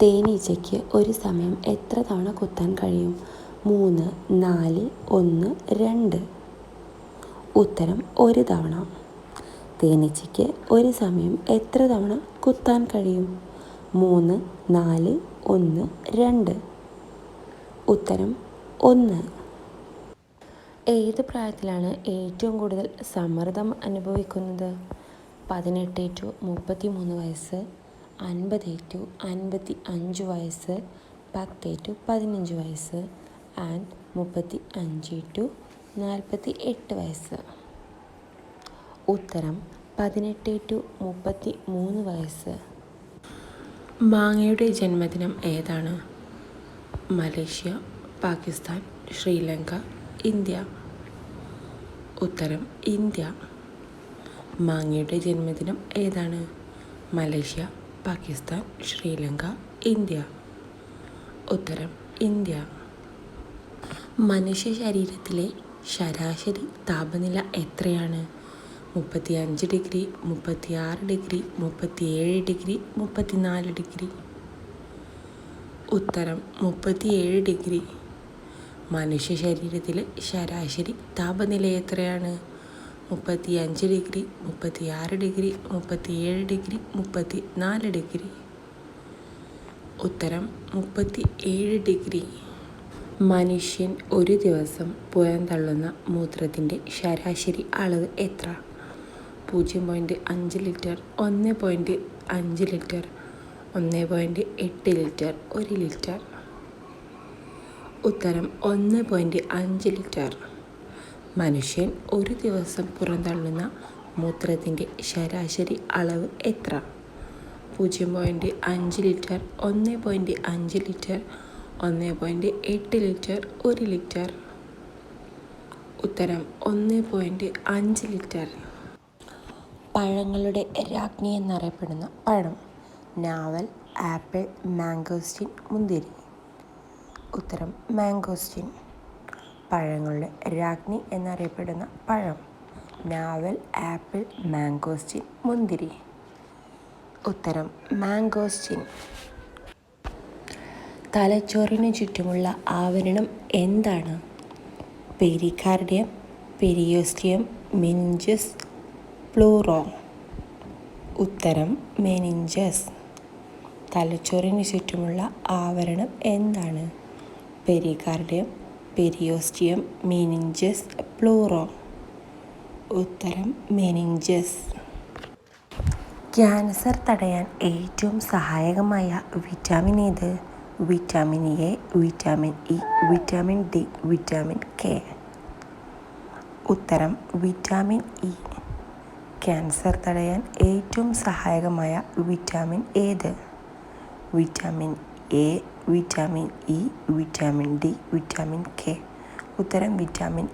തേനീച്ചയ്ക്ക് ഒരു സമയം എത്ര തവണ കുത്താൻ കഴിയും? 3, 4, 1, 2. ഉത്തരം 1 തവണ. തേനീച്ചയ്ക്ക് ഒരു സമയം എത്ര തവണ കുത്താൻ കഴിയും? 3, 4, 1, 2. ഉത്തരം 1. ഏത് പ്രായത്തിലാണ് ഏറ്റവും കൂടുതൽ സമ്മർദ്ദം അനുഭവിക്കുന്നത്? 18 to 33 വയസ്സ്, 50 to 55 വയസ്സ്, 10 to 15 വയസ്സ് ആൻഡ് 35 to 48 വയസ്സ്. ഉത്തരം 18 to 33 വയസ്സ്. മാങ്ങയുടെ ജന്മദിനം ഏതാണ്? Malaysia, Pakistan, Sri Lanka, India. ഉത്തരം ഇന്ത്യ. മാങ്ങയുടെ ജന്മദിനം ഏതാണ്? Malaysia, Pakistan, Sri Lanka, India. ഉത്തരം ഇന്ത്യ. മനുഷ്യ ശരീരത്തിലെ ശരാശരി താപനില എത്രയാണ്? 35 ഡിഗ്രി, 36 ഡിഗ്രി, 37 ഡിഗ്രി, 34 ഡിഗ്രി. ഉത്തരം 37 ഡിഗ്രി. മനുഷ്യ ശരീരത്തിലെ ശരാശരി താപനില എത്രയാണ്? 35 ഡിഗ്രി, 36 ഡിഗ്രി, 37 ഡിഗ്രി, 34 ഡിഗ്രി. ഉത്തരം 37 ഡിഗ്രി. മനുഷ്യൻ ഒരു ദിവസം പുറന്തള്ളുന്ന മൂത്രത്തിൻ്റെ ശരാശരി അളവ് എത്ര? 0.5 ലിറ്റർ, 1.5 ലിറ്റർ, 1.8 ലിറ്റർ, 1 ലിറ്റർ. ഉത്തരം 1.5 ലിറ്റർ. മനുഷ്യൻ ഒരു ദിവസം പുറന്തള്ളുന്ന മൂത്രത്തിൻ്റെ ശരാശരി അളവ് എത്ര? 0.5 ലിറ്റർ, 1.5 ലിറ്റർ, 1.8 ലിറ്റർ, 1 ലിറ്റർ. ഉത്തരം 1.5 ലിറ്റർ. പഴങ്ങളുടെ രാജ്ഞി എന്നറിയപ്പെടുന്ന പഴം. ഞാവൽ, ആപ്പിൾ, മാംഗോസ്റ്റിൻ, മുന്തിരി. ഉത്തരം മാംഗോസ്റ്റിൻ. പഴങ്ങളുടെ രാജ്ഞി എന്നറിയപ്പെടുന്ന പഴം. ഞാവൽ, ആപ്പിൾ, മാംഗോസ്റ്റിൻ, മുന്തിരി. ഉത്തരം മാംഗോസ്റ്റിൻ. തലച്ചോറിന് ചുറ്റുമുള്ള ആവരണം എന്താണ്? Pericardium, periosteum, meninges, pleura. ഉത്തരം മെനിഞ്ചസ്. തലച്ചോറിന് ചുറ്റുമുള്ള ആവരണം എന്താണ്? Pericardium, periosteum, meninges, pleura. ഉത്തരം മെനിഞ്ചസ്. ക്യാൻസർ തടയാൻ ഏറ്റവും സഹായകമായ വിറ്റാമിൻ ഏത്? Vitamin A, vitamin E, vitamin D, vitamin K. ഉത്തരം വിറ്റാമിൻ ഇ. ക്യാൻസർ തടയാൻ ഏറ്റവും സഹായകമായ വിറ്റാമിൻ ഏത്? Vitamin A, vitamin E, vitamin D, vitamin K. ഉത്തരം വിറ്റാമിൻ